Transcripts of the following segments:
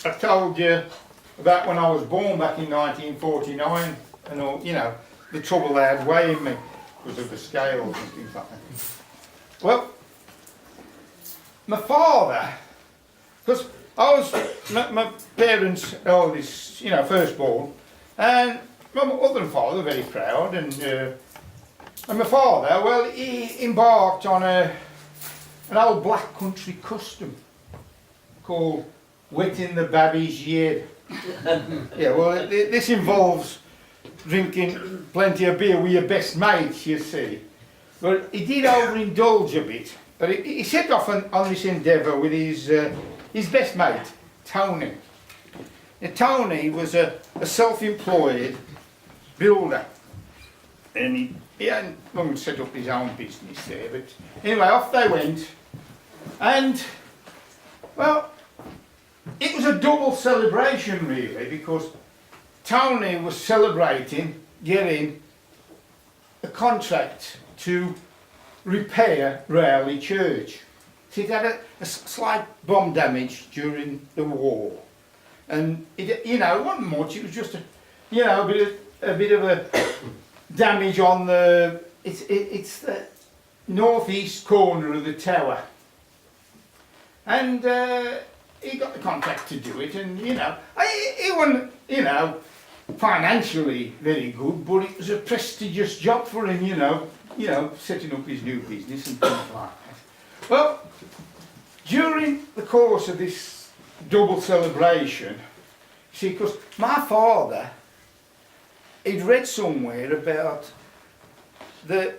I told you about when I was born back in 1949 and all, you know, the trouble they had weighing me because of the scales and things like that. Well, my father, because I was my parents' eldest, you know, firstborn, and my mother and father were very proud, and my father, well, he embarked on an old black country custom called wetting the baby's head. Yeah, well, this involves drinking plenty of beer with your best mates, you see. But he did overindulge a bit. But he set off on this endeavour with his best mate, Tony. Now, Tony was a self-employed builder. And he hadn't long set up his own business there. But anyway, off they went. And, well, it was a double celebration really, because Tony was celebrating getting a contract to repair Rowley Church. See, it had a slight bomb damage during the war, and it, you know, it wasn't much. It was just a, you know, a bit of a damage on the it's the northeast corner of the tower, and he got the contract to do it, and you know, he wasn't, you know, financially very good, but it was a prestigious job for him, you know, setting up his new business and things like that. Well, during the course of this double celebration, see, because my father, he'd read somewhere about the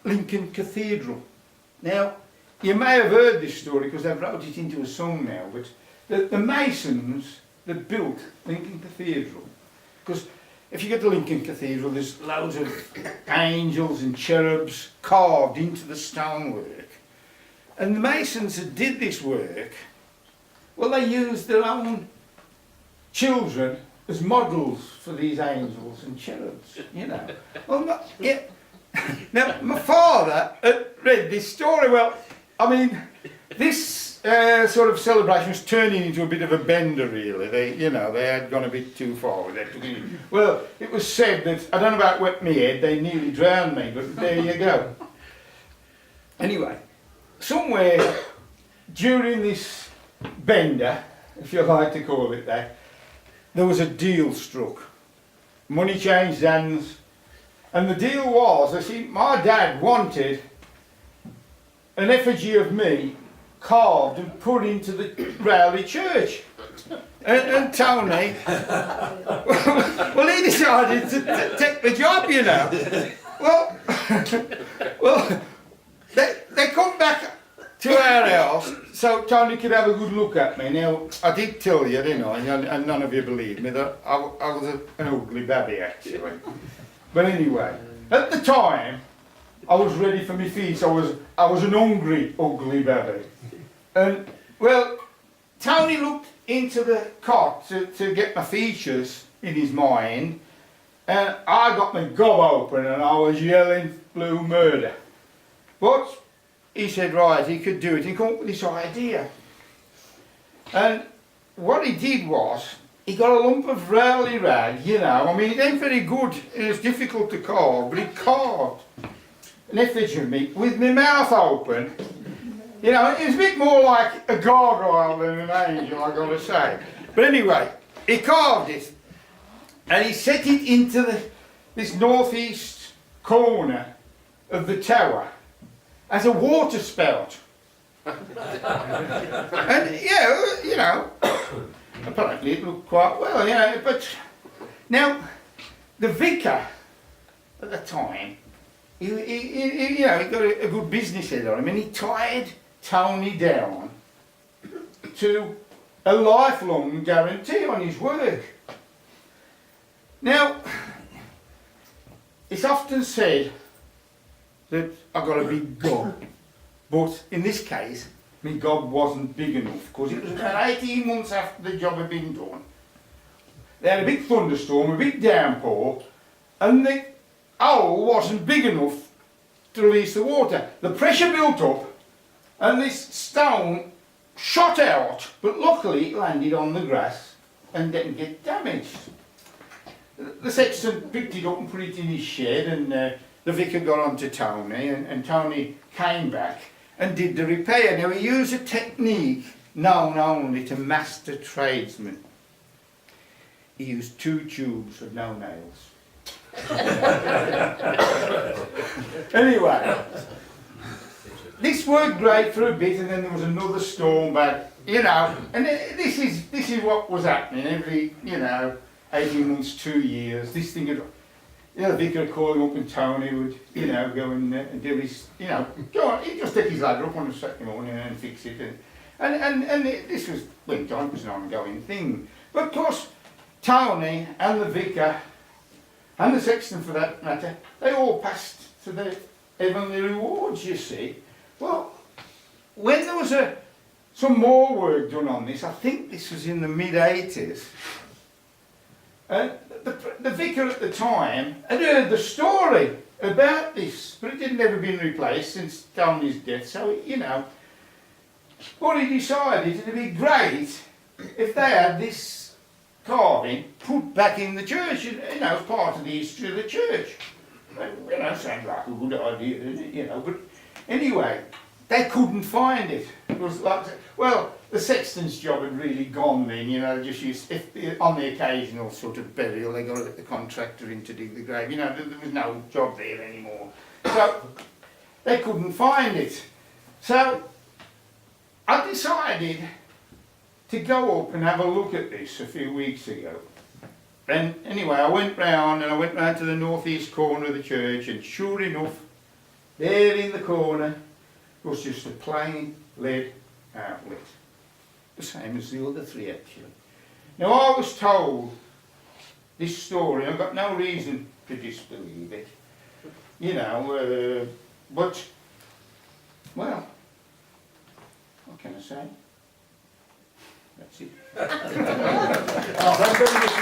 Lincoln Cathedral. Now, you may have heard this story because they've wrote it into a song now, but the masons that built Lincoln Cathedral, because if you get to Lincoln Cathedral, there's loads of angels and cherubs carved into the stonework. And the masons that did this work, well, they used their own children as models for these angels and cherubs, you know. Well, yeah. Now, my father read this story. Well, I mean, this sort of celebration was turning into a bit of a bender, really. They had gone a bit too far with it. Well, it was said that, I don't know about wet me head, they nearly drowned me, but there you go. Anyway, somewhere during this bender, if you like to call it that, there was a deal struck. Money changed hands, and the deal was, I see, my dad wanted an effigy of me carved and put into the Rowley Church. And Tony, well, he decided to take the job, you know. Well, they come back to our house so Tony could have a good look at me. Now, I did tell you, didn't I, and none of you believed me, that I was an ugly babby, actually. But anyway, at the time, I was ready for my feast. I was an hungry, ugly babby. And, well, Tony looked into the cot to get my features in his mind, and I got my gob open and I was yelling blue murder. But he said, right, he could do it. He come up with this idea. And what he did was, he got a lump of Rowley rag, you know. I mean, it ain't very good. It was difficult to carve, but he carved an effigy of me with my mouth open. You know, it was a bit more like a gargoyle than an angel, I've got to say. But anyway, he carved it, and he set it into this northeast corner of the tower as a water spout. And yeah, you know, apparently it looked quite well, you know. But now, the vicar at the time, he got a good business head on him, and he tied Tony down to a lifelong guarantee on his work. Now, it's often said that I got a big gob, but in this case, my gob wasn't big enough, because it was about 18 months after the job had been done. They had a big thunderstorm, a big downpour, and the hole wasn't big enough to release the water. The pressure built up, and this stone shot out, but luckily it landed on the grass and didn't get damaged. The sexton picked it up and put it in his shed, and the vicar got on to Tony, and Tony came back and did the repair. Now, he used a technique known only to master tradesmen. He used 2 tubes with no nails. Anyway, this worked great for a bit, and then there was another storm back, you know, and this is what was happening every, you know, 18 months, 2 years. This thing had, you know, the vicar would call him up and Tony would, you know, go and do his, you know, go on, he'd just take his ladder up on a Saturday morning and fix it. And this was, went on, it was an ongoing thing. But of course, Tony and the vicar, and the sexton for that matter, they all passed to the heavenly rewards, you see. Well, when there was some more work done on this, I think this was in the mid-80s, the vicar at the time had heard the story about this, but it had never been replaced since Tony's death, so, you know, what he decided it'd be great if they had this carving put back in the church, you know, as part of the history of the church. You know, sounds like a good idea, doesn't it? You know, but anyway, they couldn't find it. It was like, well, the sexton's job had really gone then, you know, just used, if on the occasional sort of burial, they got to get the contractor in to dig the grave, you know, there was no job there anymore. So, they couldn't find it. So, I decided to go up and have a look at this a few weeks ago. And anyway, I went round to the northeast corner of the church, and sure enough, there in the corner was just a plain lead outlet. The same as the other 3 actually. Now I was told this story, I've got no reason to disbelieve it, you know, but, well, what can I say? That's it. Oh, thank you very much.